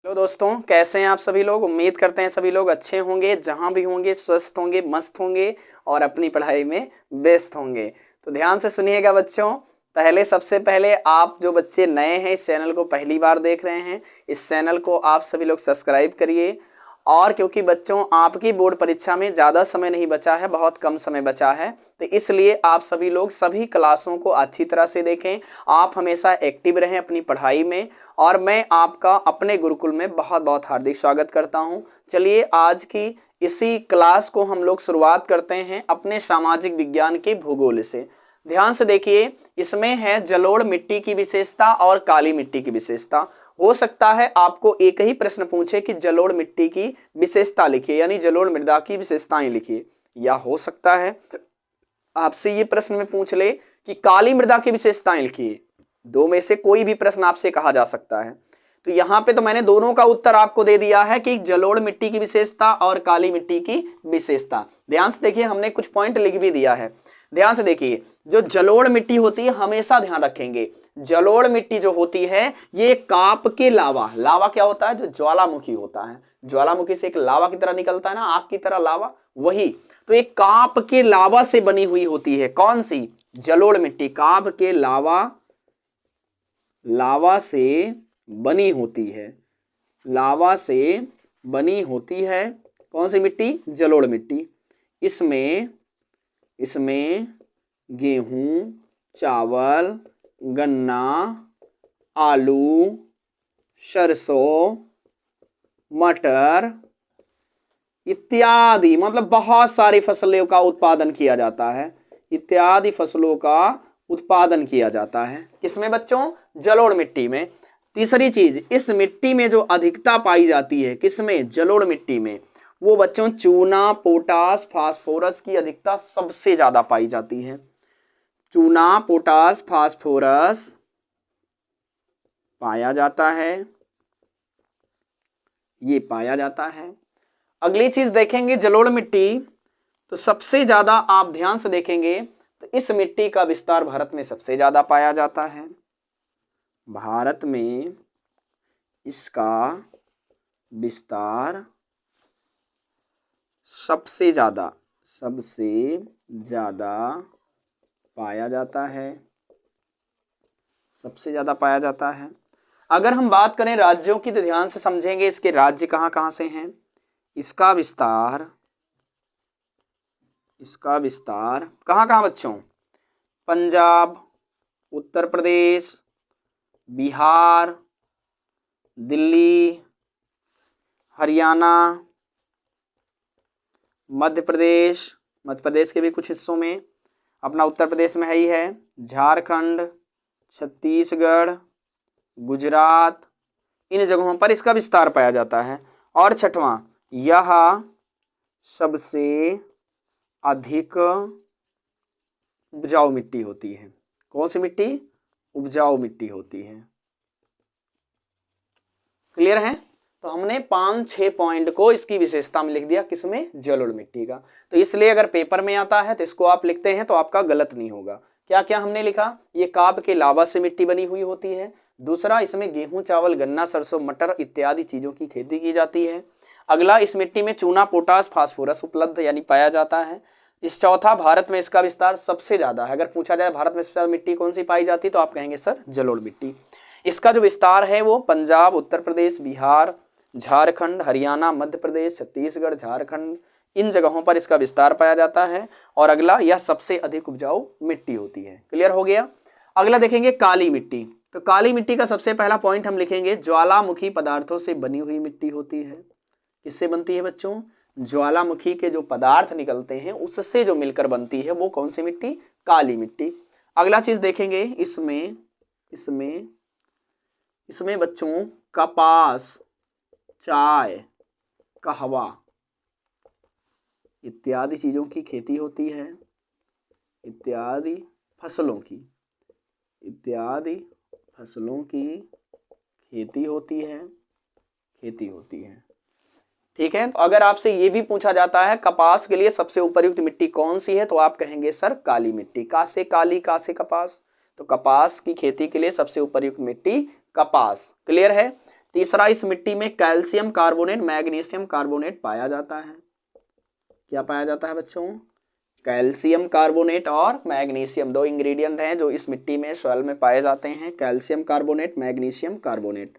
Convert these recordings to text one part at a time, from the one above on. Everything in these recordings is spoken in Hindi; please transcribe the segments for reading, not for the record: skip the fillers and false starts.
हेलो दोस्तों, कैसे हैं आप सभी लोग। उम्मीद करते हैं सभी लोग अच्छे होंगे, जहां भी होंगे स्वस्थ होंगे, मस्त होंगे और अपनी पढ़ाई में व्यस्त होंगे। तो ध्यान से सुनिएगा बच्चों। सबसे पहले आप जो बच्चे नए हैं, इस चैनल को पहली बार देख रहे हैं, इस चैनल को आप सभी लोग सब्सक्राइब करिए। और क्योंकि बच्चों आपकी बोर्ड परीक्षा में ज़्यादा समय नहीं बचा है, बहुत कम समय बचा है, तो इसलिए आप सभी लोग सभी क्लासों को अच्छी तरह से देखें। आप हमेशा एक्टिव रहें अपनी पढ़ाई में, और मैं आपका अपने गुरुकुल में बहुत बहुत हार्दिक स्वागत करता हूं। चलिए आज की इसी क्लास को हम लोग शुरुआत करते हैं अपने सामाजिक विज्ञान के भूगोल से। ध्यान से देखिए, इसमें है जलोढ़ मिट्टी की विशेषता और काली मिट्टी की विशेषता। हो सकता है आपको एक ही प्रश्न पूछे कि जलोढ़ मिट्टी की विशेषता लिखिए, यानी जलोढ़ मृदा की विशेषताएं लिखिए, या हो सकता है आपसे ये प्रश्न में पूछ ले कि काली मृदा की विशेषताएं लिखिए। दो में से कोई भी प्रश्न आपसे कहा जा सकता है। तो यहाँ पे तो मैंने दोनों का उत्तर आपको दे दिया है कि जलोढ़ मिट्टी की विशेषता और काली मिट्टी की विशेषता। ध्यान से देखिए, हमने कुछ पॉइंट लिख भी दिया है। ध्यान से देखिए, जो जलोढ़ मिट्टी होती है, हमेशा ध्यान रखेंगे, जलोढ़ मिट्टी जो होती है ये काप के लावा, लावा क्या होता है, जो ज्वालामुखी होता है, ज्वालामुखी से एक लावा की तरह निकलता है ना, आग की तरह लावा, वही तो एक काप के लावा से बनी हुई होती है। कौन सी? जलोढ़ मिट्टी काप के लावा से बनी होती है, लावा से बनी होती है। कौन सी मिट्टी? जलोढ़ मिट्टी। इसमें गेहूं, चावल, गन्ना, आलू, सरसों, मटर इत्यादि, मतलब बहुत सारी फसलों का उत्पादन किया जाता है, इत्यादि फसलों का उत्पादन किया जाता है। किसमें बच्चों? जलोढ़ मिट्टी में। तीसरी चीज, इस मिट्टी में जो अधिकता पाई जाती है, किसमें? जलोढ़ मिट्टी में, वो बच्चों चूना, पोटास, फास्फोरस की अधिकता सबसे ज्यादा पाई जाती है। चूना, पोटास, फास्फोरस पाया जाता है, ये पाया जाता है। अगली चीज देखेंगे, जलोढ़ मिट्टी, तो सबसे ज्यादा आप ध्यान से देखेंगे तो इस मिट्टी का विस्तार भारत में सबसे ज्यादा पाया जाता है। भारत में इसका विस्तार सबसे ज्यादा पाया जाता है, सबसे ज्यादा पाया जाता है। अगर हम बात करें राज्यों की, तो ध्यान से समझेंगे इसके राज्य कहां कहां से हैं। इसका विस्तार कहां कहां बच्चों? पंजाब, उत्तर प्रदेश, बिहार, दिल्ली, हरियाणा, मध्य प्रदेश के भी कुछ हिस्सों में, अपना उत्तर प्रदेश में ही है, झारखंड, छत्तीसगढ़, गुजरात, इन जगहों पर इसका विस्तार पाया जाता है। और छठवां, यह सबसे अधिक उपजाऊ मिट्टी होती है। कौन सी मिट्टी? उपजाऊ मिट्टी होती है। क्लियर है? तो हमने 5-6 पॉइंट को इसकी विशेषता में लिख दिया, किसमें? जलोढ़ मिट्टी का। तो इसलिए अगर पेपर में आता है तो इसको आप लिखते हैं तो आपका गलत नहीं होगा। क्या क्या हमने लिखा? ये काप के लावा से मिट्टी बनी हुई होती है। दूसरा, इसमें गेहूं, चावल, गन्ना, सरसों, मटर इत्यादि चीजों की खेती की जाती है। अगला, इस मिट्टी में चूना, पोटास, फास्फोरस उपलब्ध यानी पाया जाता है। इस चौथा, भारत में इसका विस्तार सबसे ज्यादा है। अगर पूछा जाए भारत में सबसे ज्यादा मिट्टी कौन सी पाई जाती, तो आप कहेंगे सर जलोढ़ मिट्टी। इसका जो विस्तार है वो पंजाब, उत्तर प्रदेश, बिहार, झारखंड, हरियाणा, मध्य प्रदेश, छत्तीसगढ़, झारखंड, इन जगहों पर इसका विस्तार पाया जाता है। और अगला, यह सबसे अधिक उपजाऊ मिट्टी होती है। क्लियर हो गया? अगला देखेंगे काली मिट्टी। तो काली मिट्टी का सबसे पहला पॉइंट हम लिखेंगे, ज्वालामुखी पदार्थों से बनी हुई मिट्टी होती है। किससे बनती है बच्चों? ज्वालामुखी के जो पदार्थ निकलते हैं उससे जो मिलकर बनती है, वो कौन सी मिट्टी? काली मिट्टी। अगला चीज देखेंगे, इसमें बच्चों कपास, चाय, कहवा इत्यादि चीजों की खेती होती है, इत्यादि फसलों की खेती होती है। ठीक है? तो अगर आपसे ये भी पूछा जाता है कपास के लिए सबसे उपयुक्त मिट्टी कौन सी है, तो आप कहेंगे सर काली मिट्टी। का से काली, का से कपास, तो कपास की खेती के लिए सबसे उपयुक्त मिट्टी कपास। क्लियर है? तीसरा, इस मिट्टी में कैल्शियम कार्बोनेट, मैग्नीशियम कार्बोनेट पाया जाता है। क्या पाया जाता है बच्चों? कैल्शियम कार्बोनेट और मैग्नीशियम, दो इंग्रेडिएंट हैं जो इस मिट्टी में, सॉइल में पाए जाते हैं, कैल्शियम कार्बोनेट, मैग्नीशियम कार्बोनेट।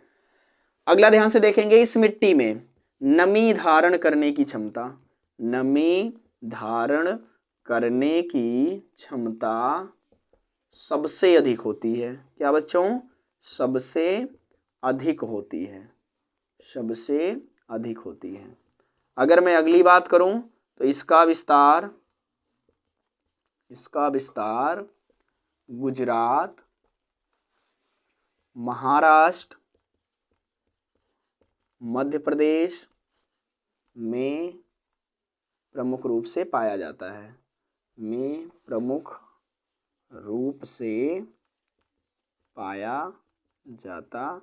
अगला ध्यान से देखेंगे, इस मिट्टी में नमी धारण करने की क्षमता, नमी धारण करने की क्षमता सबसे अधिक होती है। क्या बच्चों? सबसे अधिक होती है, सबसे अधिक होती है। अगर मैं अगली बात करूं तो इसका विस्तार गुजरात, महाराष्ट्र, मध्य प्रदेश में प्रमुख रूप से पाया जाता है, में प्रमुख रूप से पाया जाता है।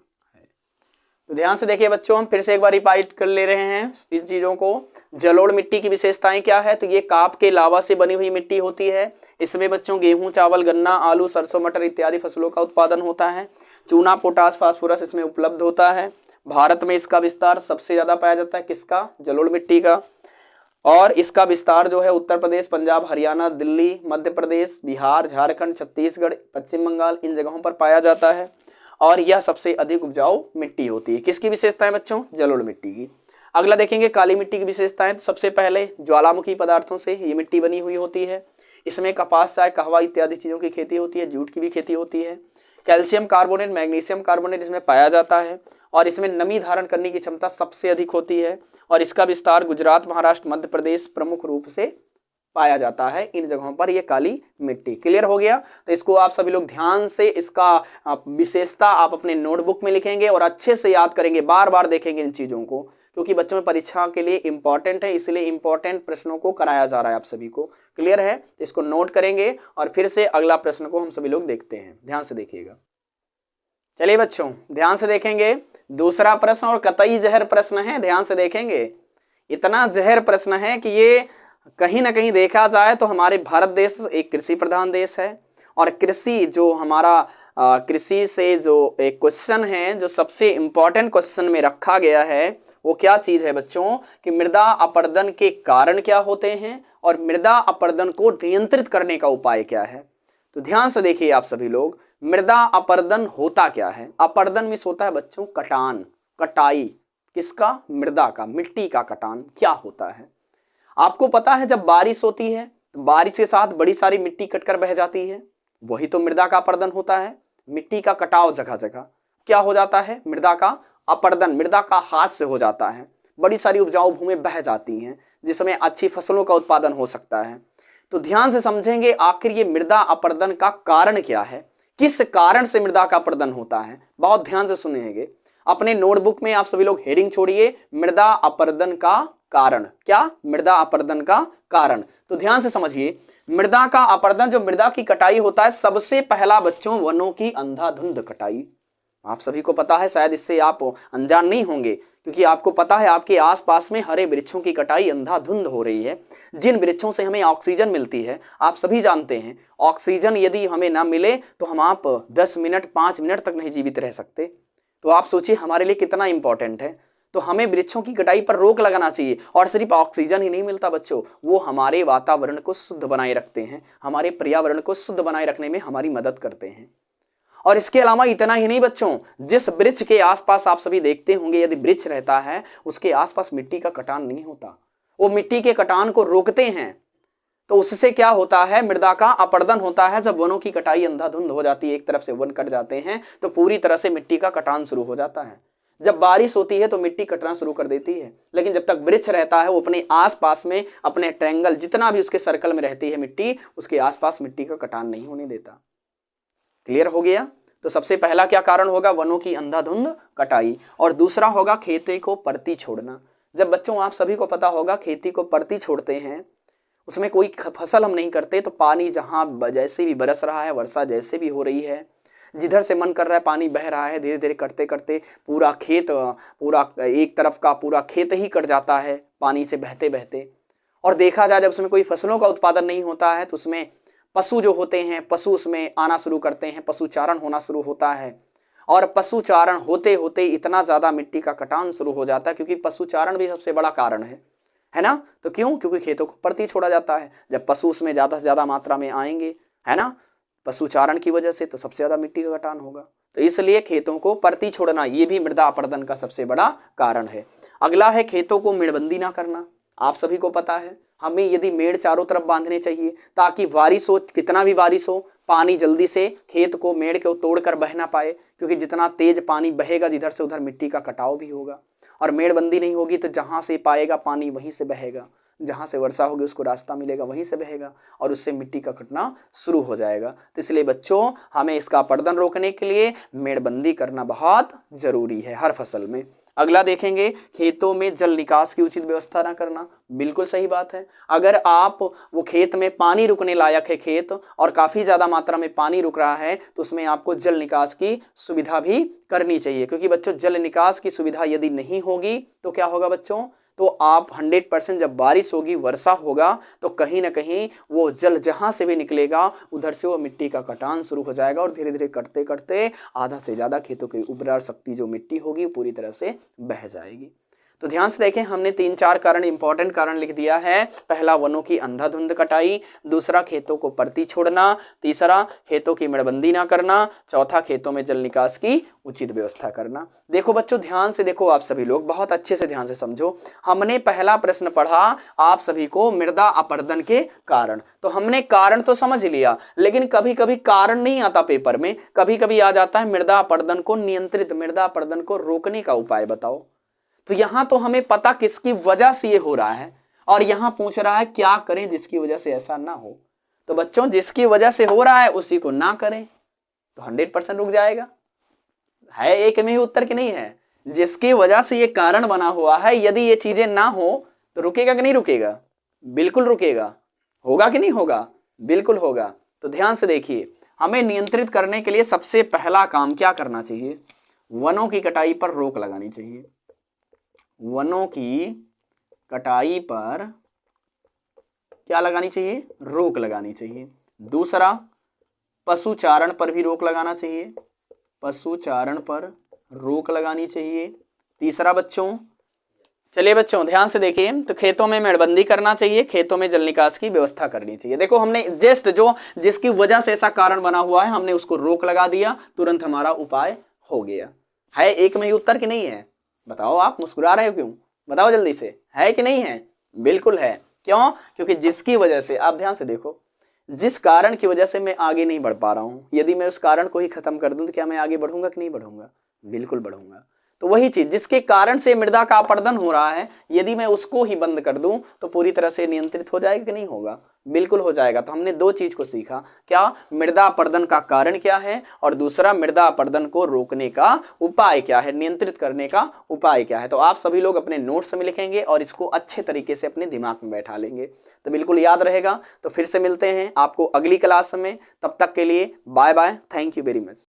तो ध्यान से देखिए बच्चों, हम फिर से एक बार रिपाइट कर ले रहे हैं इन चीजों को। जलोढ़ मिट्टी की विशेषताएं क्या है? तो ये काप के लावा से बनी हुई मिट्टी होती है। इसमें बच्चों गेहूं, चावल, गन्ना, आलू, सरसों, मटर इत्यादि फसलों का उत्पादन होता है। चूना, पोटास, फास्फोरस इसमें उपलब्ध होता है। भारत में इसका विस्तार सबसे ज्यादा पाया जाता है, किसका? जलोढ़ मिट्टी का। और इसका विस्तार जो है उत्तर प्रदेश, पंजाब, हरियाणा, दिल्ली, मध्य प्रदेश, बिहार, झारखंड, छत्तीसगढ़, पश्चिम बंगाल, इन जगहों पर पाया जाता है। और यह सबसे अधिक उपजाऊ मिट्टी होती है। किसकी विशेषताएं बच्चों? जलोढ़ मिट्टी की। अगला देखेंगे काली मिट्टी की विशेषताएं। तो सबसे पहले ज्वालामुखी पदार्थों से ये मिट्टी बनी हुई होती है। इसमें कपास, चाय, कहवा इत्यादि चीजों की खेती होती है, जूट की भी खेती होती है। कैल्शियम कार्बोनेट, मैग्नीशियम कार्बोनेट इसमें पाया जाता है और इसमें नमी धारण करने की क्षमता सबसे अधिक होती है। और इसका विस्तार गुजरात, महाराष्ट्र, मध्य प्रदेश प्रमुख रूप से पाया जाता है। इन जगहों पर ये काली मिट्टी। क्लियर हो गया? तो इसको आप सभी लोग ध्यान से, इसका विशेषता आप अपने नोटबुक में लिखेंगे और अच्छे से याद करेंगे, बार बार देखेंगे इन चीजों को, क्योंकि बच्चों में परीक्षा के लिए इंपॉर्टेंट है, इसलिए इंपॉर्टेंट प्रश्नों को कराया जा रहा है आप सभी को। क्लियर है? इसको नोट करेंगे और फिर से अगला प्रश्न को हम सभी लोग देखते हैं। ध्यान से देखिएगा। चलिए बच्चों ध्यान से देखेंगे। दूसरा प्रश्न और कतई जहर प्रश्न है, ध्यान से देखेंगे। इतना जहर प्रश्न है कि ये कहीं ना कहीं देखा जाए तो हमारे भारत देश एक कृषि प्रधान देश है। और कृषि जो हमारा कृषि से जो एक क्वेश्चन है जो सबसे इंपॉर्टेंट क्वेश्चन में रखा गया है, वो क्या चीज है बच्चों? कि मृदा अपरदन के कारण क्या होते हैं और मृदा अपरदन को नियंत्रित करने का उपाय क्या है। तो ध्यान से देखिए आप सभी लोग, मृदा अपरदन होता क्या है? अपरदन मीन्स होता है बच्चों कटान, कटाई। किसका? मृदा का, मिट्टी का कटान। क्या होता है आपको पता है? जब बारिश होती है तो बारिश के साथ बड़ी सारी मिट्टी कटकर बह जाती है, वही तो मृदा का अपरदन होता है। मिट्टी का कटाव जगह जगह क्या हो जाता है? मृदा का अपरदन, मृदा का हाथ से हो जाता है। बड़ी सारी उपजाऊ भूमि बह जाती हैं जिसमें अच्छी फसलों का उत्पादन हो सकता है। तो ध्यान से समझेंगे आखिर ये मृदा अपरदन का कारण क्या है, किस कारण से मृदा का अपरदन होता है। बहुत ध्यान से सुनिएंगे। अपने नोटबुक में आप सभी लोग हेडिंग छोड़िए, मृदा अपरदन का कारण। क्या? मृदा अपरदन का कारण। तो ध्यान से समझिए, मृदा का अपरदन, जो मृदा की कटाई होता है, सबसे पहला बच्चों वनों की अंधाधुंध कटाई। आप सभी को पता है, शायद इससे आप अनजान नहीं होंगे, क्योंकि आपको पता है आपके आसपास में हरे वृक्षों की कटाई अंधाधुंध हो रही है। जिन वृक्षों से हमें ऑक्सीजन मिलती है, आप सभी जानते हैं ऑक्सीजन यदि हमें ना मिले तो हम आप 10 मिनट 5 मिनट तक नहीं जीवित रह सकते। तो आप सोचिए हमारे लिए कितना इंपॉर्टेंट है। तो हमें वृक्षों की कटाई पर रोक लगाना चाहिए। और सिर्फ ऑक्सीजन ही नहीं मिलता बच्चों, वो हमारे वातावरण को शुद्ध बनाए रखते हैं, हमारे पर्यावरण को शुद्ध बनाए रखने में हमारी मदद करते हैं। और इसके अलावा इतना ही नहीं बच्चों, जिस वृक्ष के आसपास आप सभी देखते होंगे, यदि वृक्ष रहता है उसके आसपास मिट्टी का कटान नहीं होता, वो मिट्टी के कटान को रोकते हैं। तो उससे क्या होता है? मृदा का अपरदन होता है। जब वनों की कटाई अंधाधुंध हो जाती है, एक तरफ से वन कट जाते हैं, तो पूरी तरह से मिट्टी का कटान शुरू हो जाता है। जब बारिश होती है तो मिट्टी कटना शुरू कर देती है, लेकिन जब तक वृक्ष रहता है वो अपने आसपास में, अपने ट्रायंगल जितना भी उसके सर्कल में रहती है मिट्टी, उसके आसपास मिट्टी का कटान नहीं होने देता। क्लियर हो गया? तो सबसे पहला क्या कारण होगा? वनों की अंधाधुंध कटाई। और दूसरा होगा खेती को परती छोड़ना। जब बच्चों आप सभी को पता होगा खेती को परती छोड़ते हैं, उसमें कोई फसल हम नहीं करते, तो पानी जहां जैसे भी बरस रहा है, वर्षा जैसे भी हो रही है, जिधर से मन कर रहा है पानी बह रहा है, धीरे धीरे करते करते पूरा खेत, पूरा एक तरफ का पूरा खेत ही कट जाता है पानी से बहते बहते। और देखा जाए जब उसमें कोई फसलों का उत्पादन नहीं होता है तो उसमें पशु जो होते हैं, पशु उसमें आना शुरू करते हैं, पशुचारण होना शुरू होता है। और पशुचारण होते होते इतना ज्यादा मिट्टी का कटान शुरू हो जाता है, क्योंकि पशुचारण भी सबसे बड़ा कारण है ना। तो क्यों? क्योंकि खेतों को परती छोड़ा जाता है, जब पशु उसमें ज्यादा से ज्यादा मात्रा में आएंगे, है ना, पशुचारण की वजह से, तो सबसे ज्यादा मिट्टी का कटान होगा। तो इसलिए खेतों को परती छोड़ना ये भी मृदा अपरदन का सबसे बड़ा कारण है। अगला है खेतों को मेड़बंदी ना करना। आप सभी को पता है, हमें यदि मेड़ चारों तरफ बांधने चाहिए ताकि बारिश हो, कितना भी बारिश हो, पानी जल्दी से खेत को मेड़ को तोड़कर बह ना पाए, क्योंकि जितना तेज पानी बहेगा जिधर से उधर मिट्टी का कटाव भी होगा। और मेड़बंदी नहीं होगी तो जहां से पाएगा पानी वहीं से बहेगा, जहां से वर्षा होगी उसको रास्ता मिलेगा वहीं से बहेगा, और उससे मिट्टी का कटना शुरू हो जाएगा। तो इसलिए बच्चों, हमें इसका अपरदन रोकने के लिए मेड़बंदी करना बहुत जरूरी है हर फसल में। अगला देखेंगे, खेतों में जल निकास की उचित व्यवस्था ना करना। बिल्कुल सही बात है। अगर आप वो खेत में पानी रुकने लायक है खेत और काफी ज्यादा मात्रा में पानी रुक रहा है, तो उसमें आपको जल निकास की सुविधा भी करनी चाहिए, क्योंकि बच्चों जल निकास की सुविधा यदि नहीं होगी तो क्या होगा बच्चों, तो आप 100% जब बारिश होगी, वर्षा होगा, तो कहीं ना कहीं वो जल जहां से भी निकलेगा उधर से वो मिट्टी का कटान शुरू हो जाएगा, और धीरे धीरे करते करते आधा से ज्यादा खेतों की उर्वरा शक्ति जो मिट्टी होगी पूरी तरह से बह जाएगी। तो ध्यान से देखें, हमने 3-4 कारण, इंपॉर्टेंट कारण लिख दिया है। पहला, वनों की अंधाधुंध कटाई। दूसरा, खेतों को परती छोड़ना। तीसरा, खेतों की मेड़बंदी ना करना। चौथा, खेतों में जल निकास की उचित व्यवस्था करना। देखो बच्चों, ध्यान से देखो, आप सभी लोग बहुत अच्छे से ध्यान से समझो। हमने पहला प्रश्न पढ़ा आप सभी को, मृदा अपरदन के कारण। तो हमने कारण तो समझ लिया, लेकिन कभी कभी कारण नहीं आता पेपर में, कभी कभी आ जाता है मृदा अपरदन को नियंत्रित, मृदा अपरदन को रोकने का उपाय बताओ। तो यहां तो हमें पता किसकी वजह से ये हो रहा है, और यहां पूछ रहा है क्या करें जिसकी वजह से ऐसा ना हो। तो बच्चों, जिसकी वजह से हो रहा है उसी को ना करें तो 100% रुक जाएगा। है एक में ही उत्तर की नहीं है, जिसकी वजह से ये कारण बना हुआ है, यदि ये चीजें ना हो तो रुकेगा कि नहीं रुकेगा? बिल्कुल रुकेगा। होगा कि नहीं होगा? बिल्कुल होगा। तो ध्यान से देखिए, हमें नियंत्रित करने के लिए सबसे पहला काम क्या करना चाहिए? वनों की कटाई पर रोक लगानी चाहिए। वनों की कटाई पर क्या लगानी चाहिए? रोक लगानी चाहिए। दूसरा, पशुचारण पर भी रोक लगाना चाहिए, पशुचारण पर रोक लगानी चाहिए। तीसरा बच्चों, चलिए बच्चों ध्यान से देखिए, तो खेतों में मेड़बंदी करना चाहिए, खेतों में जल निकास की व्यवस्था करनी चाहिए। देखो, हमने जस्ट जो जिसकी वजह से ऐसा कारण बना हुआ है, हमने उसको रोक लगा दिया, तुरंत हमारा उपाय हो गया। है एक में ही उत्तर की नहीं है? बताओ, आप मुस्कुरा रहे हो क्यों? बताओ जल्दी से, है कि नहीं है? बिल्कुल है। क्यों? क्योंकि जिसकी वजह से, आप ध्यान से देखो, जिस कारण की वजह से मैं आगे नहीं बढ़ पा रहा हूं, यदि मैं उस कारण को ही खत्म कर दूं तो क्या मैं आगे बढ़ूंगा कि नहीं बढ़ूंगा? बिल्कुल बढ़ूंगा। तो वही चीज जिसके कारण से मृदा का अपरदन हो रहा है, यदि मैं उसको ही बंद कर दूं तो पूरी तरह से नियंत्रित हो जाएगा कि नहीं होगा? बिल्कुल हो जाएगा। तो हमने दो चीज को सीखा, क्या? मृदा अपरदन का कारण क्या है, और दूसरा मृदा अपरदन को रोकने का उपाय क्या है, नियंत्रित करने का उपाय क्या है। तो आप सभी लोग अपने नोट्स में लिखेंगे और इसको अच्छे तरीके से अपने दिमाग में बैठा लेंगे, तो बिल्कुल याद रहेगा। तो फिर से मिलते हैं आपको अगली क्लास में, तब तक के लिए bye bye, thank you very much.